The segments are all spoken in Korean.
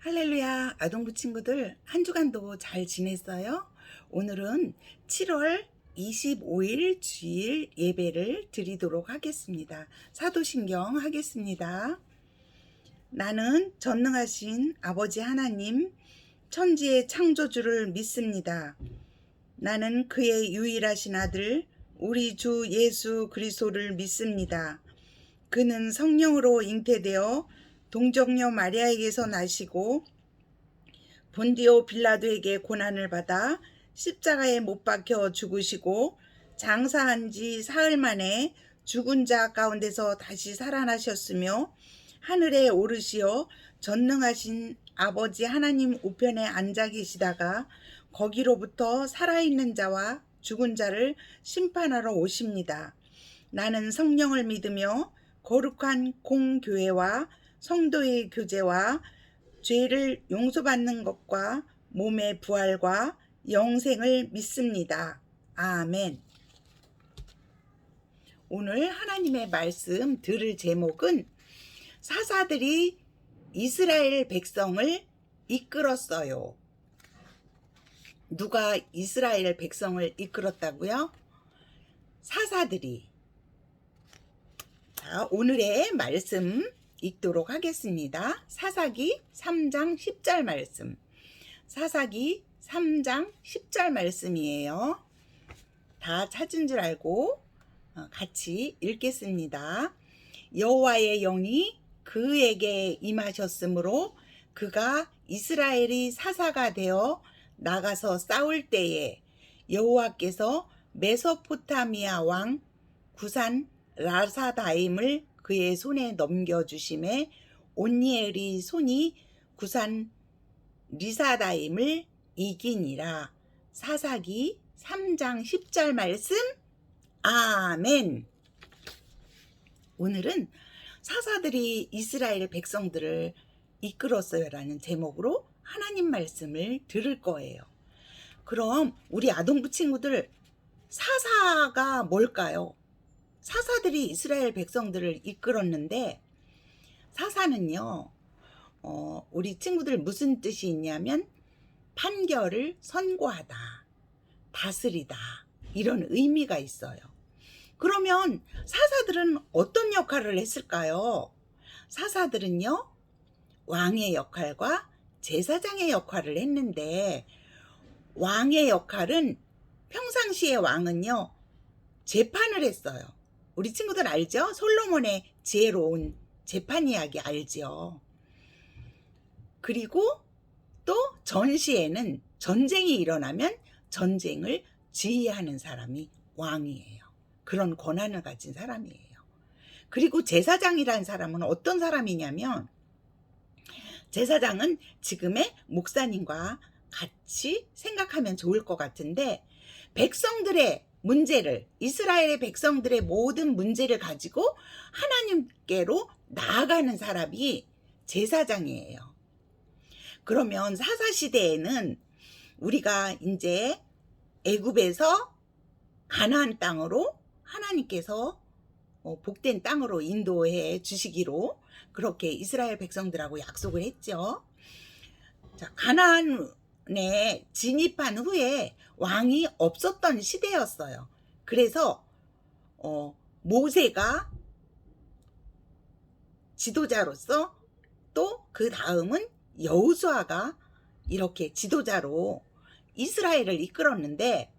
할렐루야, 아동부 친구들 한 주간도 잘 지냈어요? 오늘은 7월 25일 주일 예배를 드리도록 하겠습니다. 사도신경 하겠습니다. 나는 전능하신 아버지 하나님, 천지의 창조주를 믿습니다. 나는 그의 유일하신 아들, 우리 주 예수 그리스도를 믿습니다. 그는 성령으로 잉태되어 동정녀 마리아에게서 나시고 본디오 빌라도에게 고난을 받아 십자가에 못 박혀 죽으시고 장사한 지 사흘 만에 죽은 자 가운데서 다시 살아나셨으며 하늘에 오르시어 전능하신 아버지 하나님 우편에 앉아 계시다가 거기로부터 살아있는 자와 죽은 자를 심판하러 오십니다. 나는 성령을 믿으며 거룩한 공교회와 성도의 교제와 죄를 용서받는 것과 몸의 부활과 영생을 믿습니다. 아멘. 오늘 하나님의 말씀 들을 제목은 사사들이 이스라엘 백성을 이끌었어요. 누가 이스라엘 백성을 이끌었다고요? 사사들이. 자, 오늘의 말씀 읽도록 하겠습니다. 사사기 3장 10절 말씀. 사사기 3장 10절 말씀이에요. 다 찾은 줄 알고 같이 읽겠습니다. 여호와의 영이 그에게 임하셨으므로 그가 이스라엘이 사사가 되어 나가서 싸울 때에 여호와께서 메소포타미아 왕 구산 라사다임을 그의 손에 넘겨주심에 온니엘이 손이 구산 리사다임을 이기니라. 사사기 3장 10절 말씀. 아멘. 오늘은 사사들이 이스라엘 백성들을 이끌었어요 라는 제목으로 하나님 말씀을 들을 거예요. 그럼 우리 아동부 친구들, 사사가 뭘까요? 사사들이 이스라엘 백성들을 이끌었는데, 사사는요, 우리 친구들 무슨 뜻이 있냐면 판결을 선고하다, 다스리다, 이런 의미가 있어요. 그러면 사사들은 어떤 역할을 했을까요? 사사들은요, 왕의 역할과 제사장의 역할을 했는데, 왕의 역할은, 평상시에 왕은요 재판을 했어요. 우리 친구들 알죠? 솔로몬의 지혜로운 재판 이야기 알죠? 그리고 또 전시에는 전쟁이 일어나면 전쟁을 지휘하는 사람이 왕이에요. 그런 권한을 가진 사람이에요. 그리고 제사장이라는 사람은 어떤 사람이냐면, 제사장은 지금의 목사님과 같이 생각하면 좋을 것 같은데, 백성들의 문제를, 이스라엘의 백성들의 모든 문제를 가지고 하나님께로 나아가는 사람이 제사장이에요. 그러면 사사시대에는 우리가 이제 애굽에서 가나안 땅으로 하나님께서 복된 땅으로 인도해 주시기로 그렇게 이스라엘 백성들하고 약속을 했죠. 자, 가나안에 진입한 후에 왕이 없었던 시대였어요. 그래서 모세가 지도자로서, 또 그 다음은 여호수아가 이렇게 지도자로 이스라엘을 이끌었는데,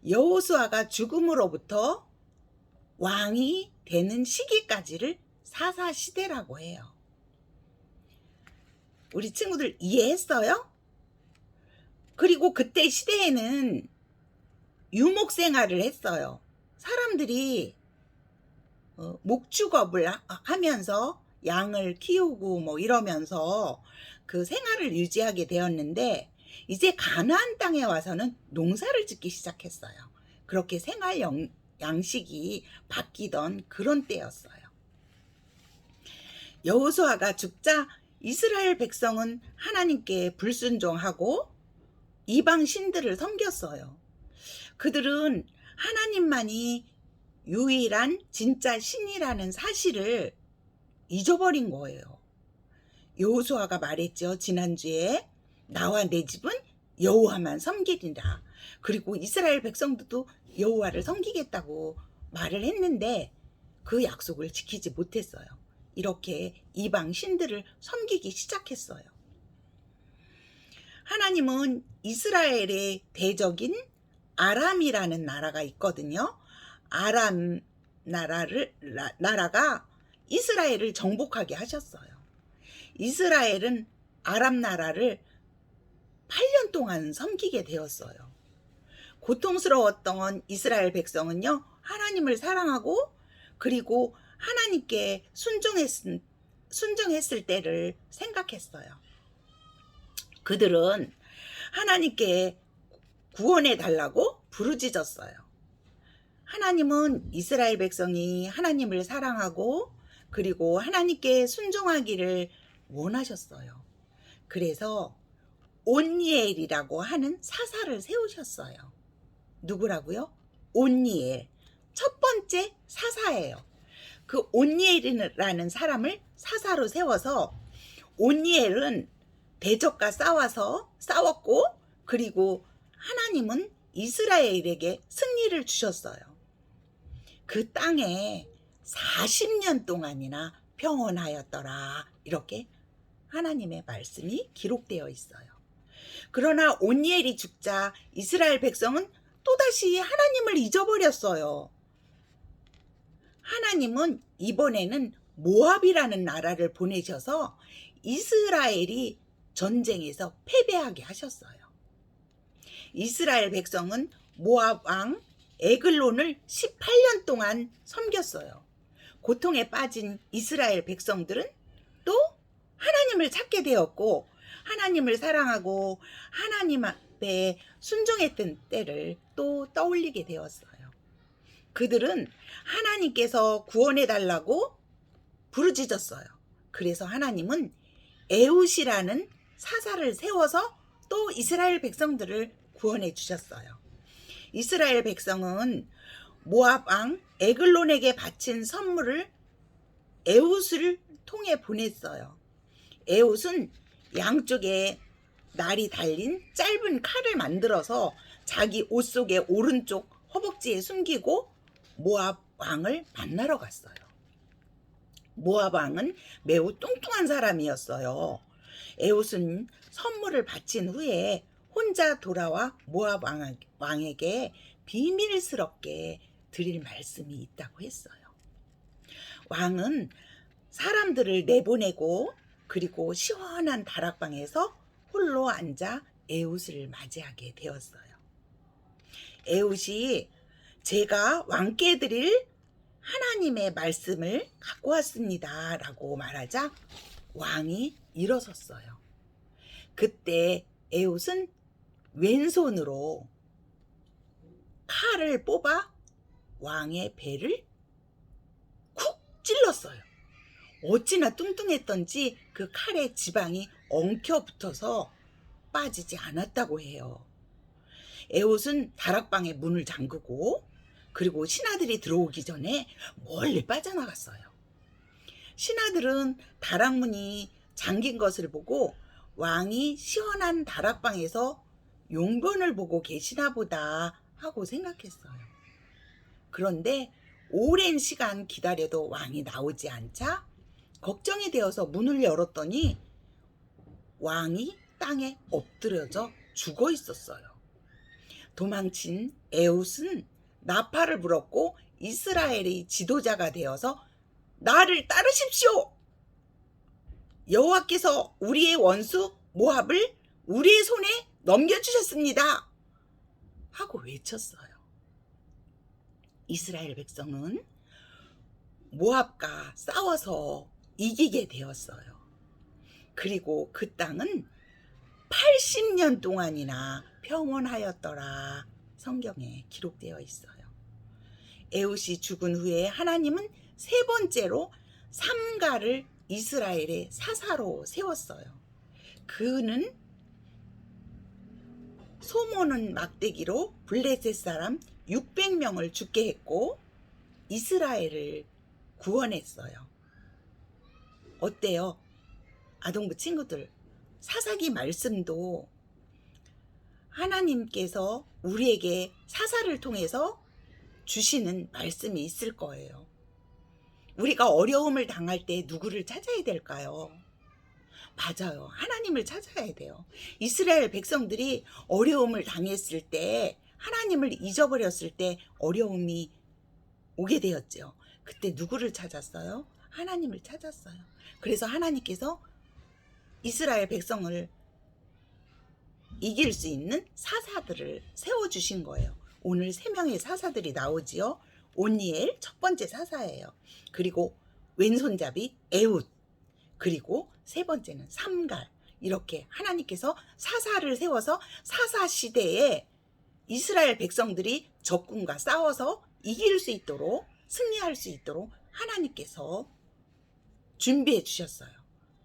여호수아가 죽음으로부터 왕이 되는 시기까지를 사사시대라고 해요. 우리 친구들 이해했어요? 그리고 그때 시대에는 유목생활을 했어요. 사람들이 목축업을 하면서 양을 키우고 뭐 이러면서 그 생활을 유지하게 되었는데, 이제 가나안 땅에 와서는 농사를 짓기 시작했어요. 그렇게 생활 양식이 바뀌던 그런 때였어요. 여호수아가 죽자 이스라엘 백성은 하나님께 불순종하고 이방 신들을 섬겼어요. 그들은 하나님만이 유일한 진짜 신이라는 사실을 잊어버린 거예요. 여호수아가 말했죠. 지난주에 나와 내 집은 여호와만 섬기리라. 그리고 이스라엘 백성들도 여호와를 섬기겠다고 말을 했는데 그 약속을 지키지 못했어요. 이렇게 이방 신들을 섬기기 시작했어요. 하나님은 이스라엘의 대적인 아람이라는 나라가 있거든요. 아람 나라가 이스라엘을 정복하게 하셨어요. 이스라엘은 아람 나라를 8년 동안 섬기게 되었어요. 고통스러웠던 이스라엘 백성은요, 하나님을 사랑하고 그리고 하나님께 순종했을 때를 생각했어요. 그들은 하나님께 구원해 달라고 부르짖었어요. 하나님은 이스라엘 백성이 하나님을 사랑하고 그리고 하나님께 순종하기를 원하셨어요. 그래서 온니엘이라고 하는 사사를 세우셨어요. 누구라고요? 온니엘. 첫 번째 사사예요. 그 온니엘이라는 사람을 사사로 세워서 온니엘은 대적과 싸웠고 그리고 하나님은 이스라엘에게 승리를 주셨어요. 그 땅에 40년 동안이나 평온하였더라. 이렇게 하나님의 말씀이 기록되어 있어요. 그러나 온니엘이 죽자 이스라엘 백성은 또다시 하나님을 잊어버렸어요. 하나님은 이번에는 모압이라는 나라를 보내셔서 이스라엘이 전쟁에서 패배하게 하셨어요. 이스라엘 백성은 모압 왕 에글론을 18년 동안 섬겼어요. 고통에 빠진 이스라엘 백성들은 또 하나님을 찾게 되었고 하나님을 사랑하고 하나님 앞에 순종했던 때를 또 떠올리게 되었어요. 그들은 하나님께서 구원해 달라고 부르짖었어요. 그래서 하나님은 에훗이라는 사사를 세워서 또 이스라엘 백성들을 구원해 주셨어요. 이스라엘 백성은 모압 왕 에글론에게 바친 선물을 에훗을 통해 보냈어요. 에훗은 양쪽에 날이 달린 짧은 칼을 만들어서 자기 옷 속의 오른쪽 허벅지에 숨기고 모압 왕을 만나러 갔어요. 모압 왕은 매우 뚱뚱한 사람이었어요. 에훗은 선물을 바친 후에 혼자 돌아와 모압 왕에게 비밀스럽게 드릴 말씀이 있다고 했어요. 왕은 사람들을 내보내고 그리고 시원한 다락방에서 홀로 앉아 에훗을 맞이하게 되었어요. 에훗이 제가 왕께 드릴 하나님의 말씀을 갖고 왔습니다 라고 말하자 왕이 일어섰어요. 그때 에훗은 왼손으로 칼을 뽑아 왕의 배를 쿡 찔렀어요. 어찌나 뚱뚱했던지 그 칼의 지방이 엉켜붙어서 빠지지 않았다고 해요. 에훗은 다락방의 문을 잠그고 그리고 신하들이 들어오기 전에 멀리 빠져나갔어요. 신하들은 다락문이 잠긴 것을 보고 왕이 시원한 다락방에서 용변을 보고 계시나 보다 하고 생각했어요. 그런데 오랜 시간 기다려도 왕이 나오지 않자 걱정이 되어서 문을 열었더니 왕이 땅에 엎드려져 죽어 있었어요. 도망친 에훗은 나팔을 불었고 이스라엘의 지도자가 되어서 나를 따르십시오. 여호와께서 우리의 원수 모압을 우리의 손에 넘겨주셨습니다. 하고 외쳤어요. 이스라엘 백성은 모압과 싸워서 이기게 되었어요. 그리고 그 땅은 80년 동안이나 평온하였더라. 성경에 기록되어 있어요. 에훗이 죽은 후에 하나님은 세 번째로 삼가를 이스라엘의 사사로 세웠어요. 그는 소모는 막대기로 블레셋 사람 600명을 죽게 했고 이스라엘을 구원했어요. 어때요? 아동부 친구들, 사사기 말씀도 하나님께서 우리에게 사사를 통해서 주시는 말씀이 있을 거예요. 우리가 어려움을 당할 때 누구를 찾아야 될까요? 맞아요. 하나님을 찾아야 돼요. 이스라엘 백성들이 어려움을 당했을 때, 하나님을 잊어버렸을 때 어려움이 오게 되었죠. 그때 누구를 찾았어요? 하나님을 찾았어요. 그래서 하나님께서 이스라엘 백성을 이길 수 있는 사사들을 세워주신 거예요. 오늘 3명의 사사들이 나오지요. 온니엘 첫 번째 사사예요. 그리고 왼손잡이 에훗, 그리고 3번째는 삼갈. 이렇게 하나님께서 사사를 세워서 사사 시대에 이스라엘 백성들이 적군과 싸워서 이길 수 있도록, 승리할 수 있도록 하나님께서 준비해 주셨어요.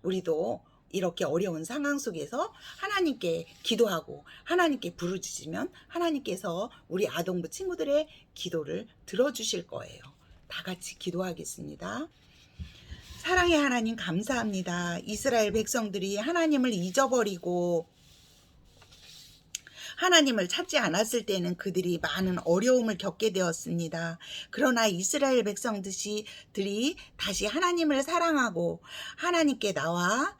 우리도 이렇게 어려운 상황 속에서 하나님께 기도하고 하나님께 부르짖으면 하나님께서 우리 아동부 친구들의 기도를 들어주실 거예요. 다 같이 기도하겠습니다. 사랑의 하나님, 감사합니다. 이스라엘 백성들이 하나님을 잊어버리고 하나님을 찾지 않았을 때는 그들이 많은 어려움을 겪게 되었습니다. 그러나 이스라엘 백성들이 다시 하나님을 사랑하고 하나님께 나와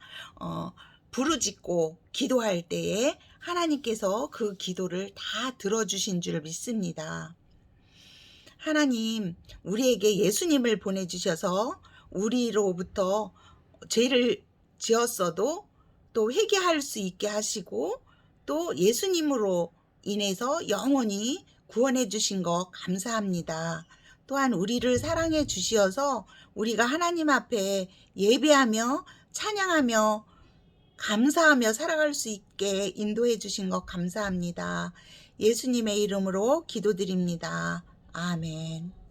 부르짖고 기도할 때에 하나님께서 그 기도를 다 들어주신 줄 믿습니다. 하나님, 우리에게 예수님을 보내주셔서 우리로부터 죄를 지었어도 또 회개할 수 있게 하시고 또 예수님으로 인해서 영원히 구원해 주신 것 감사합니다. 또한 우리를 사랑해 주시어서 우리가 하나님 앞에 예배하며 찬양하며 감사하며 살아갈 수 있게 인도해 주신 것 감사합니다. 예수님의 이름으로 기도드립니다. 아멘.